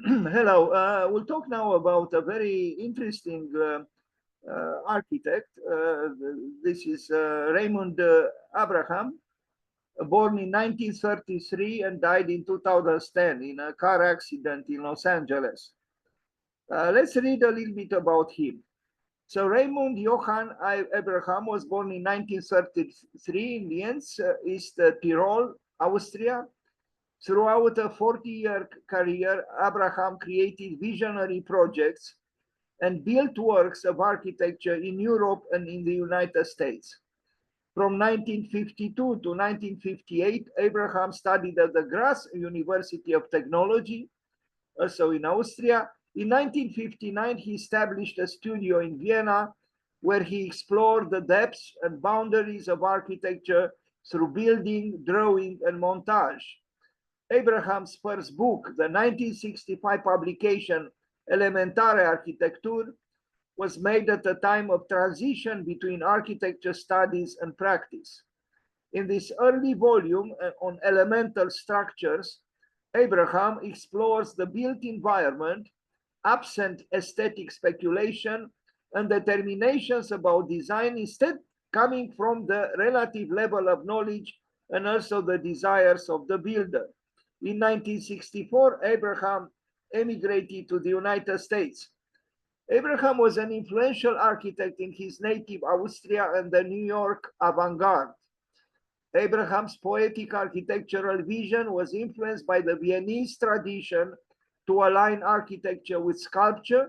Hello. We'll talk now about a very interesting architect. This is Raimund Abraham, born in 1933 and died in 2010 in a car accident in Los Angeles. Let's read a little bit about him. So Raimund Johann Abraham was born in 1933 in Lienz, East Tyrol, Austria. Throughout a 40-year career, Abraham created visionary projects and built works of architecture in Europe and in the United States. From 1952 to 1958, Abraham studied at the Graz University of Technology, also in Austria. In 1959, he established a studio in Vienna where he explored the depths and boundaries of architecture through building, drawing, and montage. Abraham's first book, the 1965 publication Elementare Architectur, was made at a time of transition between architecture studies and practice. In this early volume on elemental structures, Abraham explores the built environment, absent aesthetic speculation, and determinations about design, instead coming from the relative level of knowledge and also the desires of the builder. In 1964, Abraham emigrated to the United States. Abraham was an influential architect in his native Austria and the New York avant-garde. Abraham's poetic architectural vision was influenced by the Viennese tradition to align architecture with sculpture,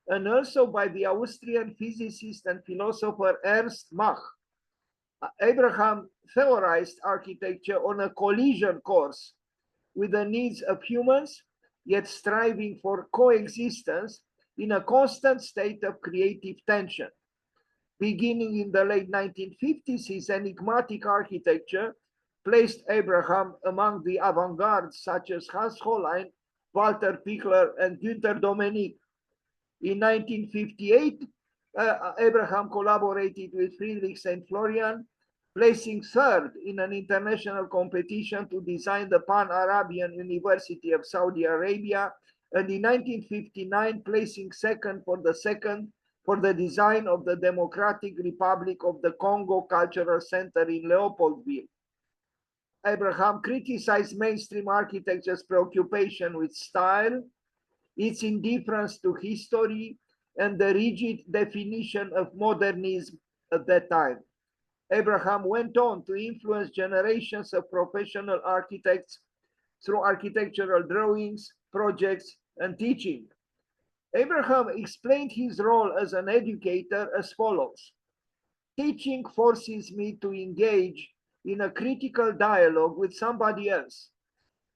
and also by the Austrian physicist and philosopher Ernst Mach. Abraham theorized architecture on a collision course with the needs of humans, yet striving for coexistence in a constant state of creative tension. Beginning in the late 1950s, his enigmatic architecture placed Abraham among the avant-garde such as Hans Hollein, Walter Pichler, and Günter Dominique. In 1958, Abraham collaborated with Friedrich St. Florian, placing third in an international competition to design the Pan-Arabian University of Saudi Arabia, and in 1959 placing second for the design of the Democratic Republic of the Congo Cultural Center in Leopoldville. Abraham criticized mainstream architecture's preoccupation with style, its indifference to history, and the rigid definition of modernism at that time. Abraham went on to influence generations of professional architects through architectural drawings, projects, and teaching. Abraham explained his role as an educator as follows: teaching forces me to engage in a critical dialogue with somebody else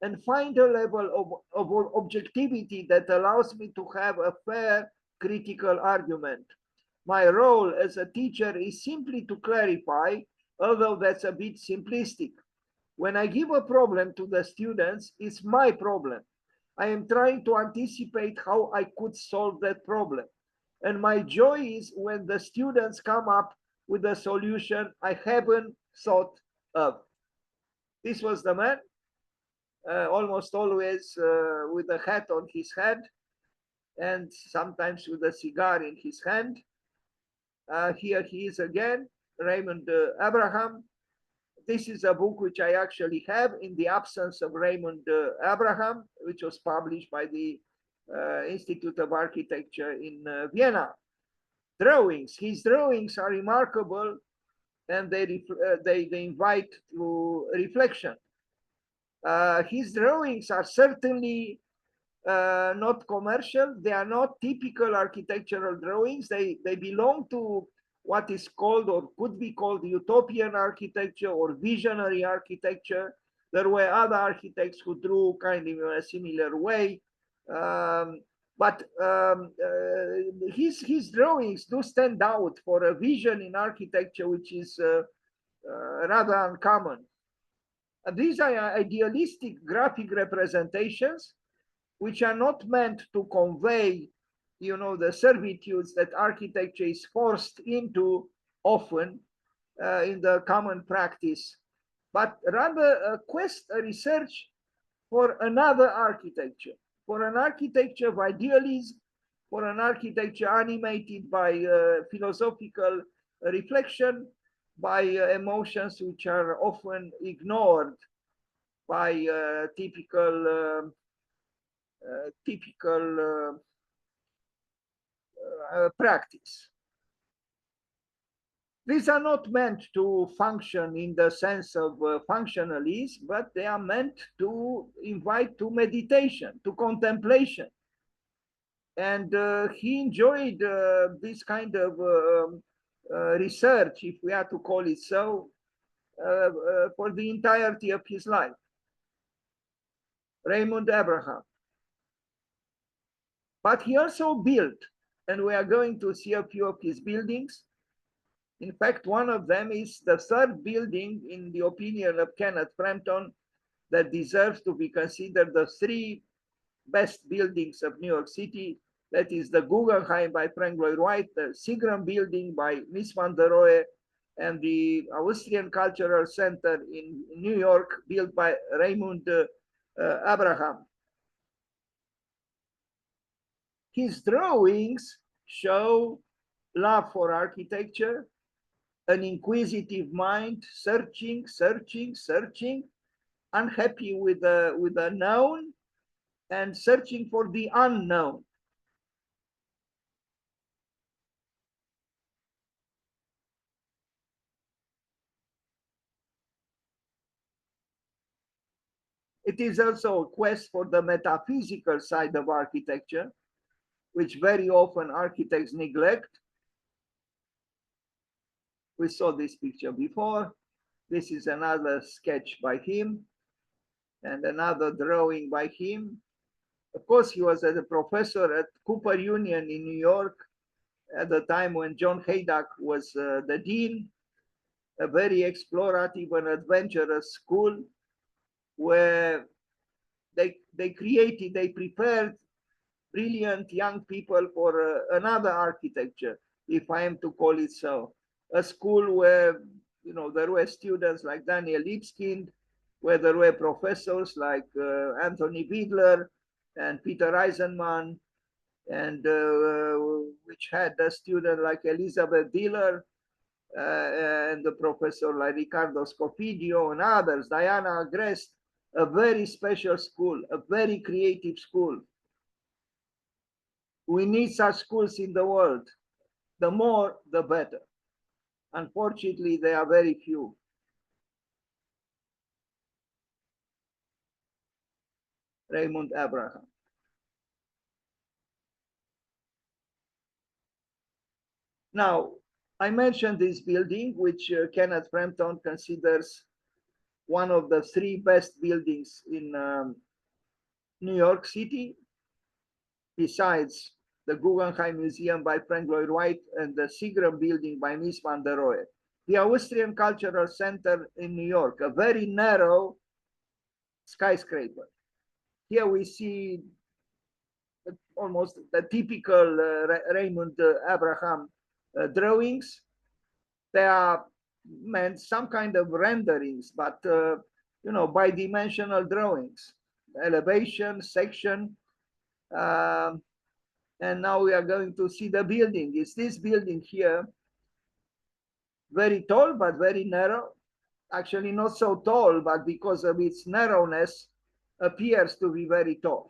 and find a level of objectivity that allows me to have a fair critical argument. My role as a teacher is simply to clarify, although that's a bit simplistic. When I give a problem to the students, it's my problem. I am trying to anticipate how I could solve that problem. And my joy is when the students come up with a solution I haven't thought of. This was the man, almost always with a hat on his head and sometimes with a cigar in his hand. Here he is again, Raimund Abraham. This is a book which I actually have in the absence of Raimund Abraham, which was published by the Institute of Architecture in Vienna. Drawings. His drawings are remarkable and they invite to reflection. His drawings are certainly not commercial. They are not typical architectural drawings. They belong to what is called or could be called utopian architecture or visionary architecture. There were other architects who drew kind of in a similar way. But his drawings do stand out for a vision in architecture which is rather uncommon. These are idealistic graphic representations which are not meant to convey, the servitudes that architecture is forced into often in the common practice, but rather a research for another architecture. for an architecture of idealism, for an architecture animated by philosophical reflection, by emotions which are often ignored by typical practice. These are not meant to function in the sense of functionalism, but they are meant to invite to meditation, to contemplation. And he enjoyed this kind of research, if we are to call it so, for the entirety of his life. Raimund Abraham. But he also built, and we are going to see a few of his buildings. In fact, one of them is the third building, in the opinion of Kenneth Frampton, that deserves to be considered the three best buildings of New York City. That is the Guggenheim by Frank Lloyd Wright, the Seagram building by Mies van der Rohe, and the Austrian Cultural Center in New York, built by Raimund Abraham. His drawings show love for architecture, an inquisitive mind, searching, unhappy with the known, and searching for the unknown. It is also a quest for the metaphysical side of architecture, which very often architects neglect. We saw this picture before. This is another sketch by him and another drawing by him. Of course, he was a professor at Cooper Union in New York at the time when John Haydock was the dean, a very explorative and adventurous school where they prepared brilliant young people for another architecture, if I am to call it so. A school where there were students like Daniel Libeskind, where there were professors like Anthony Widler and Peter Eisenman, and which had a student like Elizabeth Diller, and the professor like Riccardo Scofidio and others, Diana Agrest, a very special school, a very creative school. We need such schools in the world. The more, the better. Unfortunately, there are very few. Raimund Abraham. Now, I mentioned this building, which Kenneth Frampton considers one of the three best buildings in New York City, besides the Guggenheim Museum by Frank Lloyd Wright and the Seagram building by Mies van der Rohe. The Austrian Cultural Center in New York, a very narrow skyscraper. Here we see almost the typical Raimund Abraham drawings. They are meant some kind of renderings, but bidimensional drawings, elevation, section. And now we are going to see the building. Is this building here very tall but very narrow? Actually not so tall, but because of its narrowness appears to be very tall,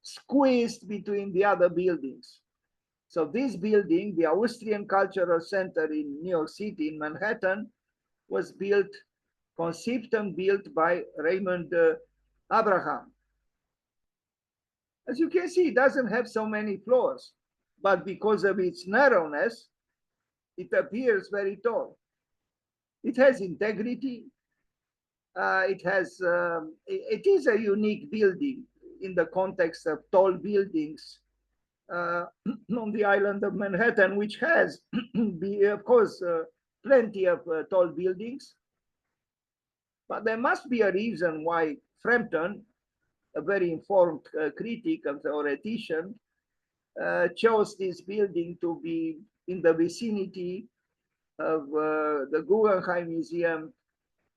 squeezed between the other buildings. So this building, the Austrian Cultural Center in New York City, in Manhattan, was conceived and built by Raimund Abraham. As you can see, it doesn't have so many floors, but because of its narrowness, it appears very tall. It has integrity. It is a unique building in the context of tall buildings on the island of Manhattan, which has, of course, plenty of tall buildings. But there must be a reason why Frampton, a very informed critic and theoretician, chose this building to be in the vicinity of the Guggenheim Museum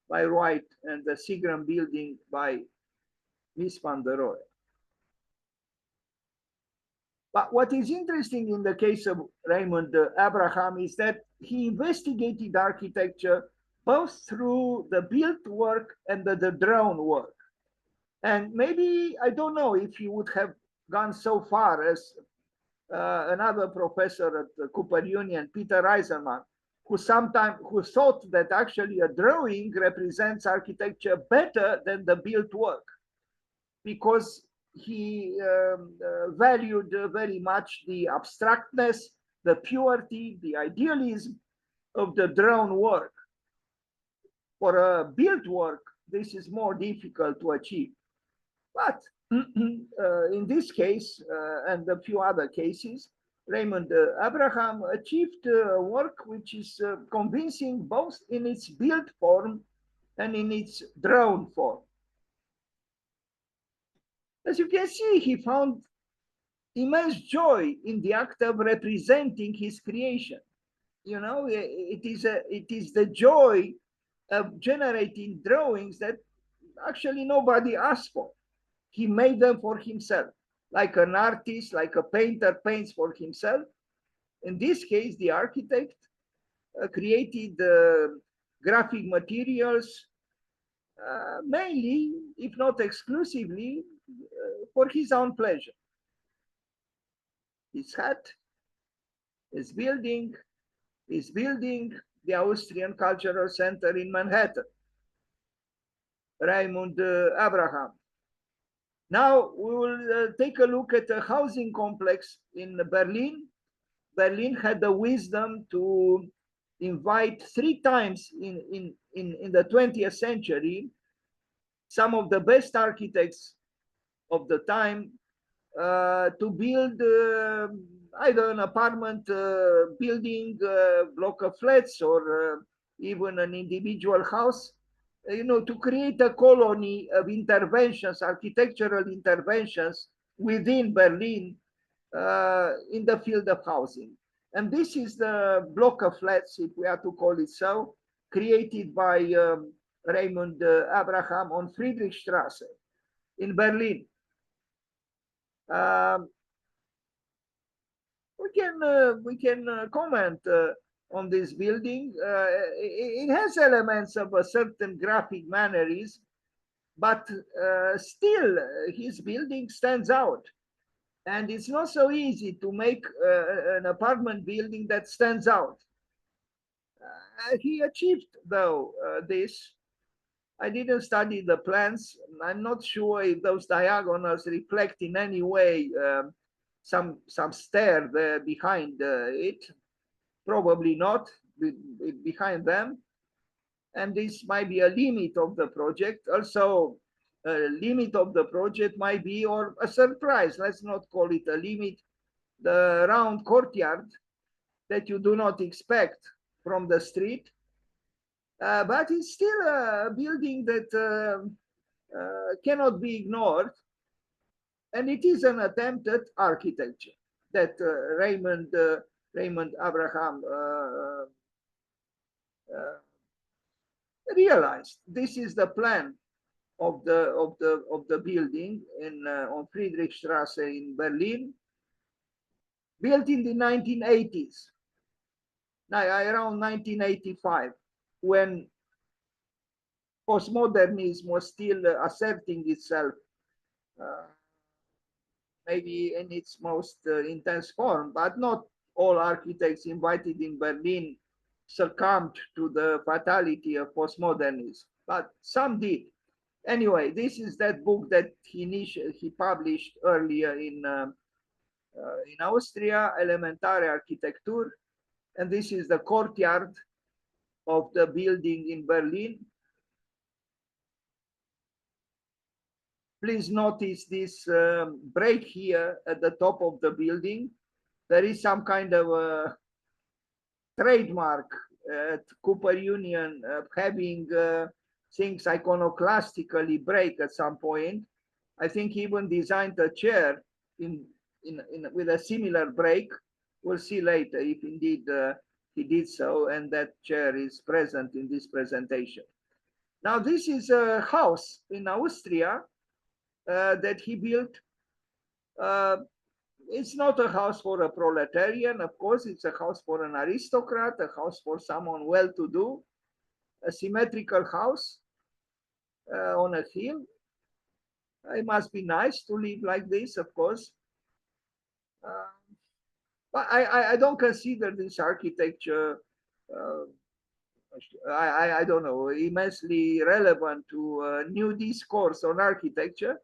by Wright and the Seagram building by Mies van der Rohe. But what is interesting in the case of Raimund Abraham is that he investigated architecture both through the built work and the drawn work. And maybe, I don't know if he would have gone so far as another professor at the Cooper Union, Peter Eisenman, who thought that actually a drawing represents architecture better than the built work, because he valued very much the abstractness, the purity, the idealism of the drawn work. For a built work, this is more difficult to achieve. But in this case, and a few other cases, Raimund Abraham achieved work which is convincing both in its built form and in its drawn form. As you can see, he found immense joy in the act of representing his creation. You know, it is the joy of generating drawings that actually nobody asked for. He made them for himself, like an artist, like a painter paints for himself. In this case, the architect created graphic materials mainly, if not exclusively, for his own pleasure. His hut, his building the Austrian Cultural Center in Manhattan. Raimund Abraham. Now we will take a look at a housing complex in Berlin. Berlin had the wisdom to invite 3 times in the 20th century some of the best architects of the time to build either an apartment building, block of flats, or even an individual house, you know, to create a colony of interventions, architectural interventions within Berlin in the field of housing. And this is the block of flats, if we are to call it so, created by Raimund Abraham on Friedrichstraße in Berlin. We can comment on this building. It has elements of a certain graphic mannerism, but still his building stands out. And it's not so easy to make an apartment building that stands out. He achieved, though, this. I didn't study the plans. I'm not sure if those diagonals reflect in any way some stair there behind it. Probably not behind them. And this might be a limit of the project. Also, a limit of the project might be, or a surprise, let's not call it a limit, the round courtyard that you do not expect from the street. But it's still a building that cannot be ignored. And it is an attempt at architecture that Raimund Abraham realized. This is the plan of the building on Friedrichstraße in Berlin, built in the 1980s, around 1985, when postmodernism was still asserting itself, maybe in its most intense form, but not all architects invited in Berlin succumbed to the fatality of postmodernism, but some did. Anyway, this is that book that he published earlier in Austria, Elementare Architektur, and this is the courtyard of the building in Berlin. Please notice this break here at the top of the building. There is some kind of a trademark at Cooper Union having things iconoclastically break at some point. I think he even designed a chair with a similar break. We'll see later if indeed he did so, and that chair is present in this presentation. Now, this is a house in Austria that he built It's not a house for a proletarian, of course, it's a house for an aristocrat, a house for someone well-to-do, a symmetrical house on a hill. It must be nice to live like this, of course. But I don't consider this architecture, uh, I don't know, immensely relevant to a new discourse on architecture,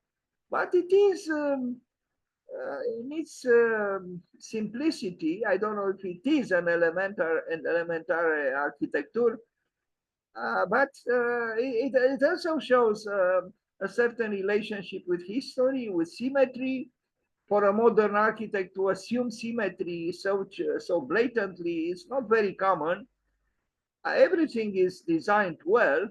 but it is in its simplicity. I don't know if it is an elementary architecture, but it also shows a certain relationship with history, with symmetry. For a modern architect to assume symmetry so blatantly is not very common. Everything is designed well.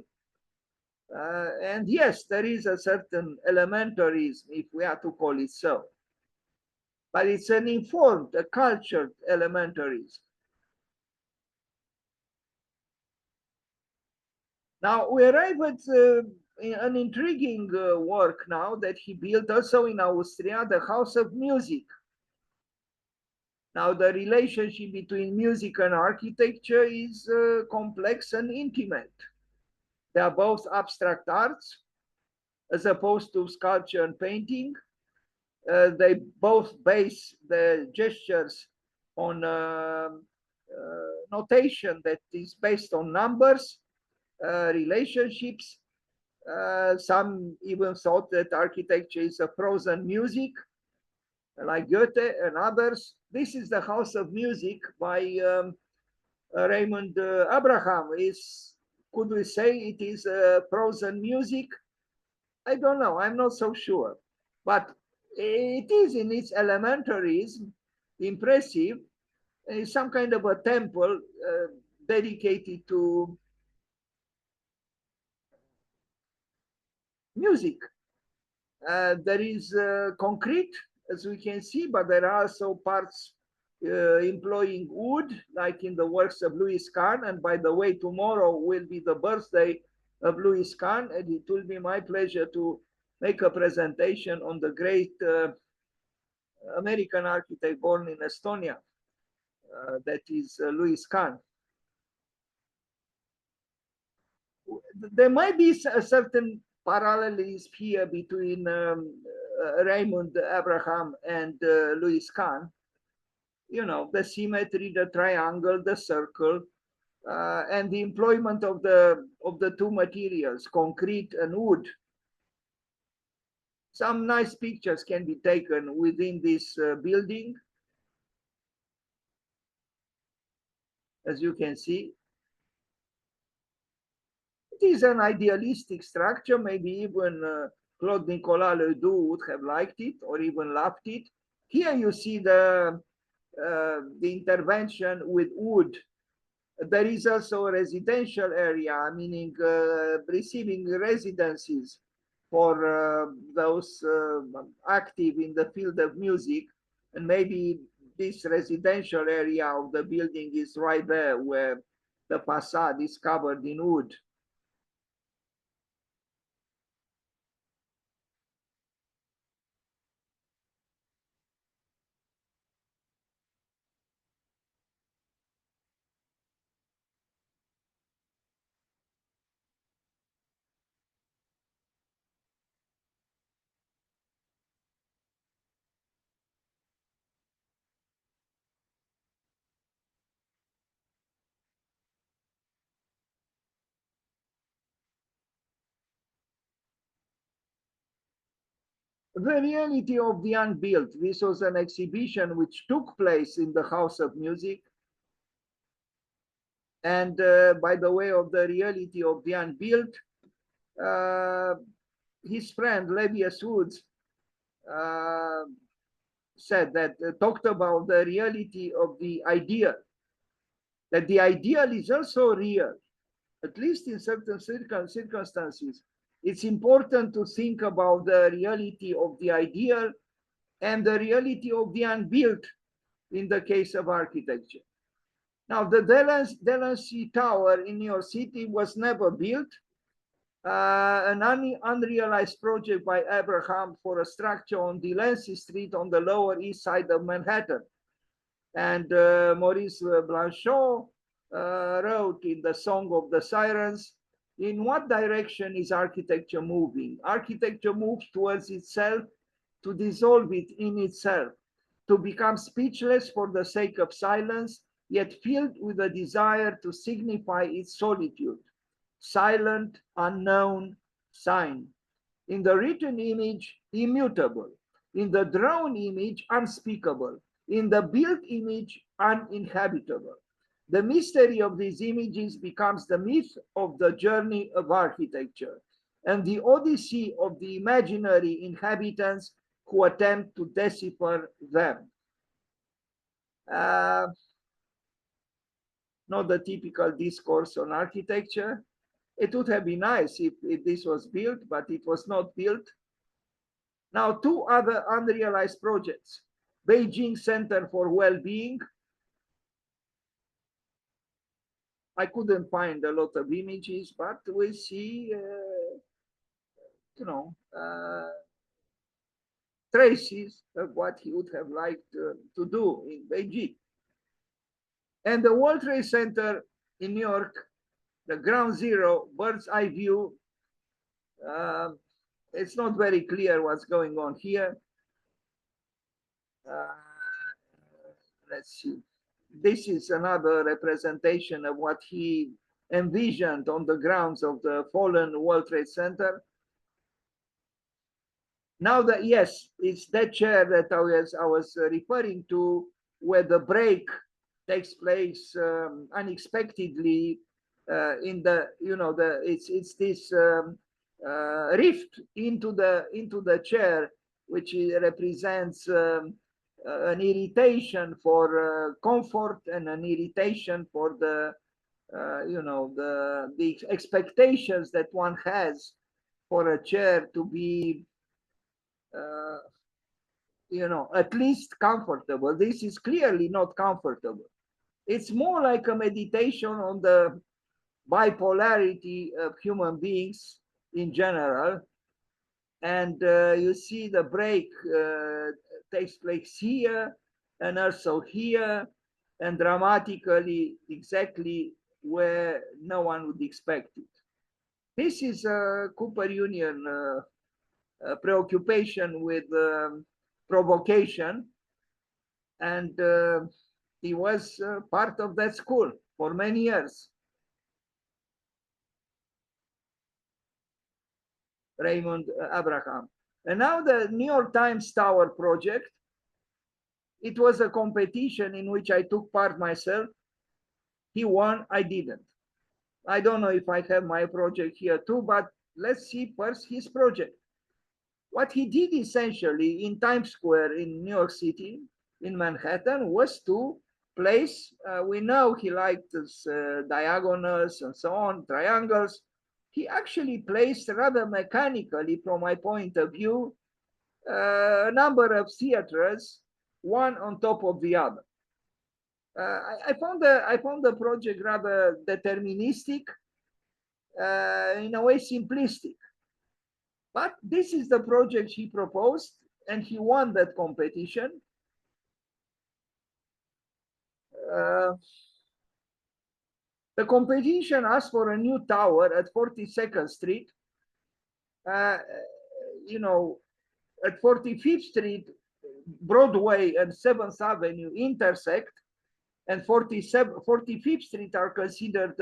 And yes, there is a certain elementarism, if we are to call it so. But it's an informed, a cultured elementarism. Now we arrive at an intriguing work now that he built also in Austria, the House of Music. Now the relationship between music and architecture is complex and intimate. They are both abstract arts, as opposed to sculpture and painting. They both base the gestures on notation that is based on numbers, relationships. Some even thought that architecture is a prose and music, like Goethe and others. This is the House of Music by Raimund Abraham. Could we say it is prose and music? I don't know. I'm not so sure. But it is in its elementarism impressive. It's some kind of a temple dedicated to music. There is concrete, as we can see, but there are also parts employing wood, like in the works of Louis Kahn. And by the way, tomorrow will be the birthday of Louis Kahn, and it will be my pleasure to make a presentation on the great American architect born in Estonia, that is Louis Kahn. There might be a certain parallelism here between Raimund Abraham and Louis Kahn. You know, the symmetry, the triangle, the circle, and the employment of the two materials, concrete and wood. Some nice pictures can be taken within this building, as you can see. It is an idealistic structure. Maybe even Claude Nicolas Ledoux would have liked it or even loved it. Here you see the intervention with wood. There is also a residential area, meaning receiving residencies for those active in the field of music. And maybe this residential area of the building is right there where the facade is covered in wood. The reality of the unbuilt. This was an exhibition which took place in the House of Music. And by the way of the reality of the unbuilt, his friend Levius Woods said that, talked about the reality of the ideal, that the ideal is also real, at least in certain circumstances. It's important to think about the reality of the ideal and the reality of the unbuilt in the case of architecture. Now, the Delancey Tower in New York City was never built. an unrealized project by Abraham for a structure on Delancey Street on the Lower East Side of Manhattan. And Maurice Blanchot wrote in the Song of the Sirens, in what direction is architecture moving? Architecture moves towards itself, to dissolve it in itself, to become speechless for the sake of silence, yet filled with a desire to signify its solitude. Silent, unknown, sign. In the written image, immutable. In the drawn image, unspeakable. In the built image, uninhabitable. The mystery of these images becomes the myth of the journey of architecture and the odyssey of the imaginary inhabitants who attempt to decipher them. Not the typical discourse on architecture. It would have been nice if this was built, but it was not built. Now, two other unrealized projects. Beijing Center for Well-Being. I couldn't find a lot of images, but we see, traces of what he would have liked to do in Beijing. And the World Trade Center in New York, the ground zero, bird's eye view. It's not very clear what's going on here. Let's see. This is another representation of what he envisioned on the grounds of the fallen World Trade Center. Now that, yes, it's that chair that I was referring to, where the break takes place unexpectedly in the, it's this rift into the chair, which represents an irritation for comfort and an irritation for the the expectations that one has for a chair to be at least comfortable. This is clearly not comfortable. It's more like a meditation on the bipolarity of human beings in general. And you see the break takes place here and also here, and dramatically exactly where no one would expect it. This is a Cooper Union preoccupation with provocation, and he was part of that school for many years. Raimund Abraham. And now the New York Times Tower project. It was a competition in which I took part myself. He won, I didn't. I don't know if I have my project here too, but let's see first his project. What he did essentially in Times Square in New York City, in Manhattan, was to place, we know he liked this, diagonals and so on, triangles. He actually placed rather mechanically, from my point of view, a number of theaters, one on top of the other. I found the project rather deterministic, in a way simplistic. But this is the project he proposed, and he won that competition. The competition asked for a new tower at 42nd Street. At 45th Street, Broadway and 7th Avenue intersect, and 45th Street are considered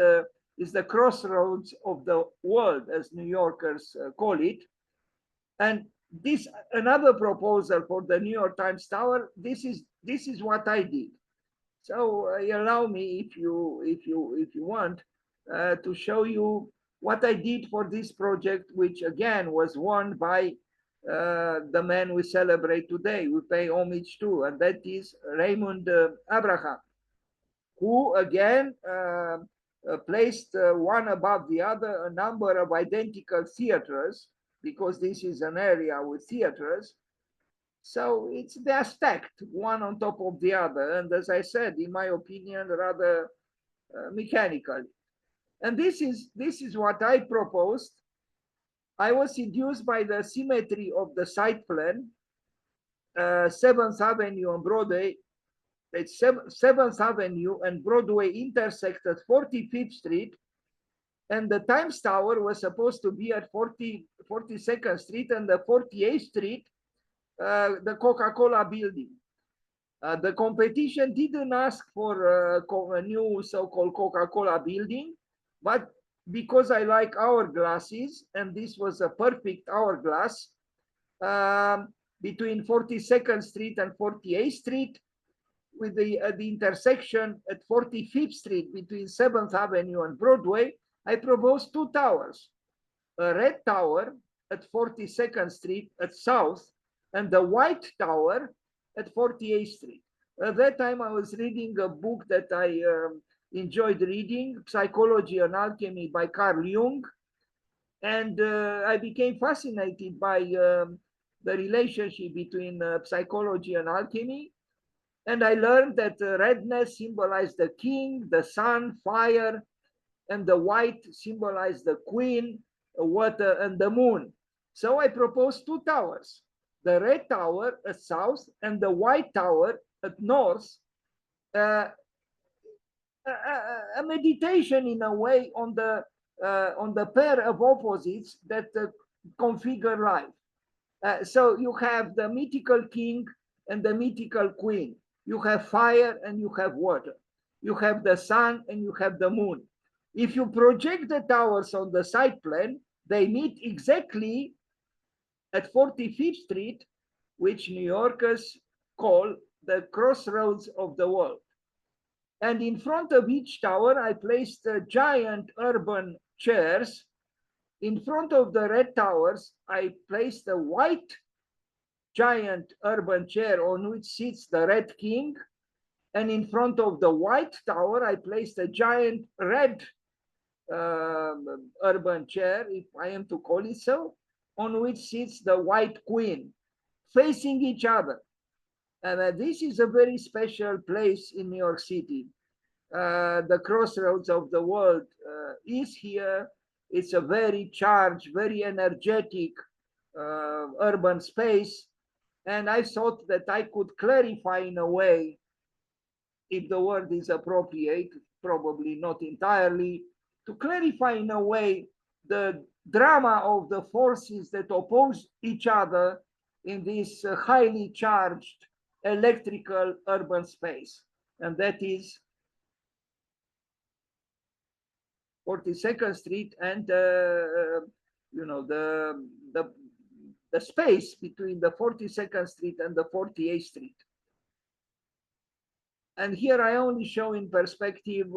is the crossroads of the world, as New Yorkers call it. And this another proposal for the New York Times Tower. This is what I did. So allow me, if you want, to show you what I did for this project, which again was won by the man we celebrate today, we pay homage to, and that is Raimund Abraham, who again placed one above the other a number of identical theaters, because this is an area with theaters. So they're stacked one on top of the other, and as I said, in my opinion, rather mechanically. And this is what I proposed I was seduced by the symmetry of the site plan, 7th Avenue and Broadway. It's 7th Avenue and Broadway intersect at 45th Street, and the Times Tower was supposed to be at 42nd Street, and the 48th Street, the Coca-Cola building. The competition didn't ask for a new so-called Coca-Cola building, but because I like hourglasses, and this was a perfect hourglass between 42nd Street and 48th Street, with the intersection at 45th Street between 7th Avenue and Broadway, I proposed two towers, a red tower at 42nd Street at South, and the white tower at 48th Street. At that time, I was reading a book that I enjoyed reading, Psychology and Alchemy by Carl Jung, and I became fascinated by the relationship between psychology and alchemy. And I learned that redness symbolized the king, the sun, fire, and the white symbolized the queen, water, and the moon. So I proposed two towers, the red tower at south and the white tower at north, a meditation in a way on the pair of opposites that configure life. So you have the mythical king and the mythical queen. You have fire and you have water. You have the sun and you have the moon. If you project the towers on the side plan, they meet exactly at 45th Street, which New Yorkers call the crossroads of the world. And in front of each tower, I placed giant urban chairs. In front of the red towers, I placed a white giant urban chair on which sits the red king. And in front of the white tower, I placed a giant red urban chair, if I am to call it so, on which sits the white queen, facing each other. And this is a very special place in New York City. The crossroads of the world is here. It's a very charged, very energetic urban space. And I thought that I could clarify in a way, if the word is appropriate, probably not entirely, to clarify in a way the drama of the forces that oppose each other in this highly charged electrical urban space. And that is 42nd Street and the space between the 42nd Street and the 48th Street. And here I only show in perspective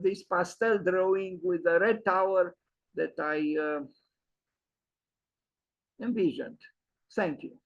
this pastel drawing with the red tower that I envisioned. Thank you.